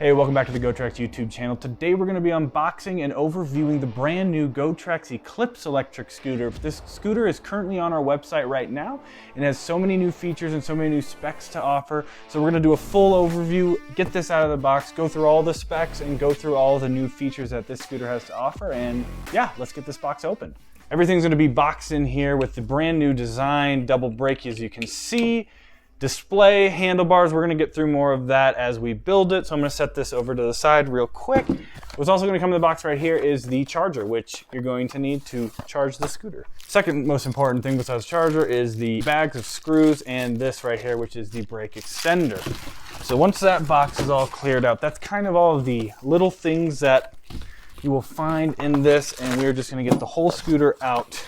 Hey, welcome back to the GOTRAX YouTube channel. Today we're going to be unboxing and overviewing the brand new GOTRAX Eclipse Electric Scooter. This scooter is currently on our website right now and has so many new features and so many new specs to offer. So we're going to do a full overview, get this out of the box, go through all the specs and go through all the new features that this scooter has to offer. And yeah, let's get this box open. Everything's going to be boxed in here with the brand new design, double brake as you can see. Display, handlebars, we're gonna get through more of that as we build it. So I'm gonna set this over to the side real quick. What's also gonna come in the box right here is the charger, which you're going to need to charge the scooter. Second most important thing besides charger is the bags of screws and this right here, which is the brake extender. So once that box is all cleared out, that's kind of all of the little things that you will find in this, and we're just gonna get the whole scooter out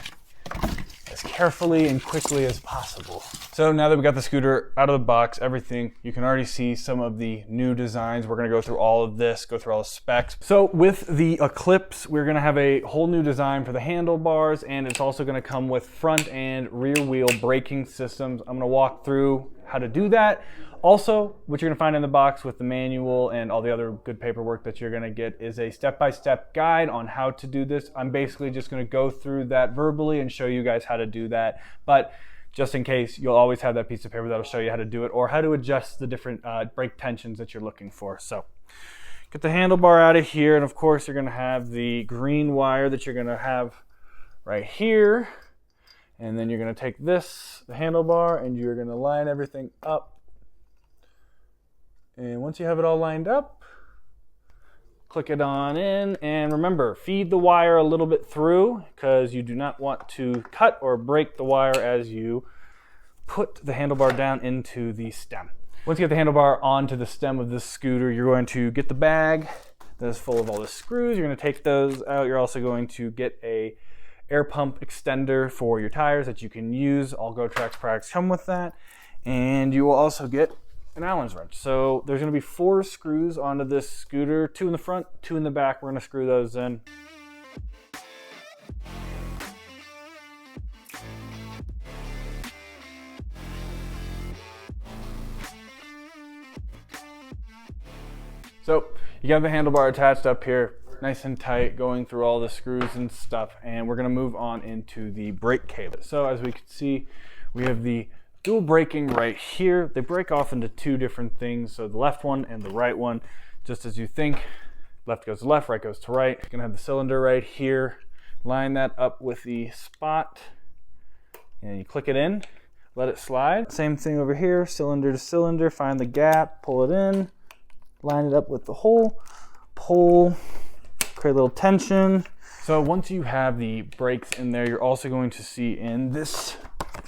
as carefully and quickly as possible. So now that we got the scooter out of the box, everything, you can already see some of the new designs. We're gonna go through all of this, go through all the specs. So with the Eclipse, we're gonna have a whole new design for the handlebars, and it's also gonna come with front and rear wheel braking systems. I'm gonna walk through how to do that. Also, what you're gonna find in the box with the manual and all the other good paperwork that you're gonna get is a step-by-step guide on how to do this. I'm basically just gonna go through that verbally and show you guys how to do that. But just in case, you'll always have that piece of paper that'll show you how to do it or how to adjust the different brake tensions that you're looking for. So get the handlebar out of here, and of course you're gonna have the green wire that you're gonna have right here. And then you're gonna take this, the handlebar, and you're gonna line everything up. And once you have it all lined up, click it on in, and remember, feed the wire a little bit through because you do not want to cut or break the wire as you put the handlebar down into the stem. Once you get the handlebar onto the stem of this scooter, you're going to get the bag that is full of all the screws. You're going to take those out. You're also going to get a air pump extender for your tires that you can use. All GOTRAX products come with that. And you will also get an Allen's wrench. So there's going to be 4 screws onto this scooter, 2 in the front, 2 in the back. We're going to screw those in. So you got the handlebar attached up here, nice and tight, going through all the screws and stuff, and we're going to move on into the brake cable. So as we can see, we have the dual braking right here. They break off into 2 different things, so the left one and the right one. Just as you think, left goes to left, right goes to right. You're gonna have the cylinder right here. Line that up with the spot, and you click it in, let it slide. Same thing over here, cylinder to cylinder, find the gap, pull it in, line it up with the hole, pull, create a little tension. So once you have the brakes in there, you're also going to see in this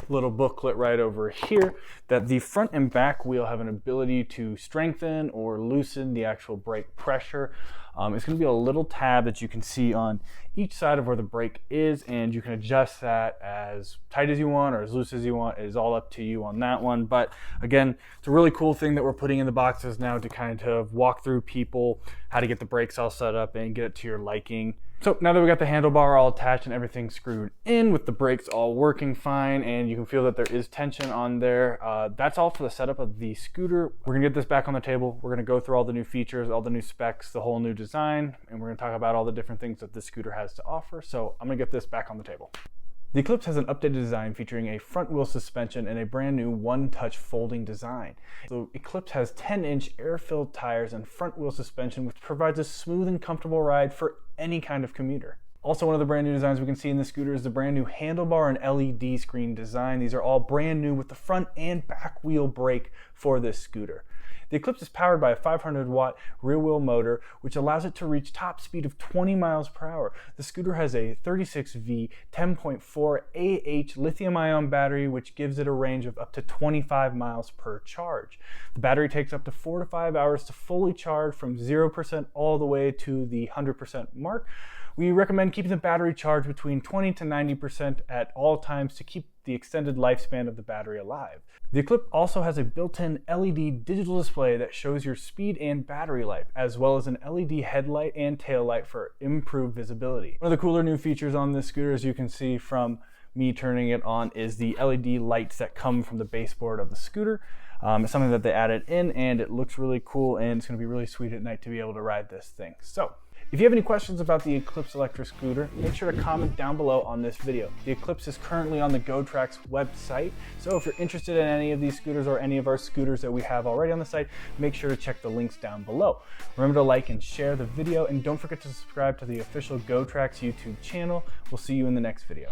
little booklet right over here that the front and back wheel have an ability to strengthen or loosen the actual brake pressure. It's going to be a little tab that you can see on each side of where the brake is, and you can adjust that as tight as you want or as loose as you want. It is all up to you on that one. But again, it's a really cool thing that we're putting in the boxes now to kind of walk through people how to get the brakes all set up and get it to your liking. So now that we got the handlebar all attached and everything screwed in with the brakes all working fine, and you can feel that there is tension on there, that's all for the setup of the scooter. We're gonna get this back on the table. We're gonna go through all the new features, all the new specs, the whole new design, and we're gonna talk about all the different things that this scooter has to offer. So I'm gonna get this back on the table. The Eclipse has an updated design featuring a front wheel suspension and a brand new one-touch folding design. The Eclipse has 10-inch air-filled tires and front wheel suspension, which provides a smooth and comfortable ride for any kind of commuter. Also, one of the brand new designs we can see in the scooter is the brand new handlebar and LED screen design. These are all brand new with the front and back wheel brake for this scooter. The Eclipse is powered by a 500-watt rear wheel motor, which allows it to reach top speed of 20 miles per hour. The scooter has a 36V 10.4 AH lithium-ion battery, which gives it a range of up to 25 miles per charge. The battery takes up to 4 to 5 hours to fully charge from 0% all the way to the 100% mark. We recommend keeping the battery charged between 20 to 90% at all times to keep the extended lifespan of the battery alive. The Eclipse also has a built-in LED digital display that shows your speed and battery life, as well as an LED headlight and tail light for improved visibility. One of the cooler new features on this scooter, as you can see from me turning it on, is the LED lights that come from the baseboard of the scooter. It's something that they added in, and it looks really cool, and it's going to be really sweet at night to be able to ride this thing. So if you have any questions about the Eclipse Electric Scooter, make sure to comment down below on this video. The Eclipse is currently on the GOTRAX website, so if you're interested in any of these scooters or any of our scooters that we have already on the site, make sure to check the links down below. Remember to like and share the video, and don't forget to subscribe to the official GOTRAX YouTube channel. We'll see you in the next video.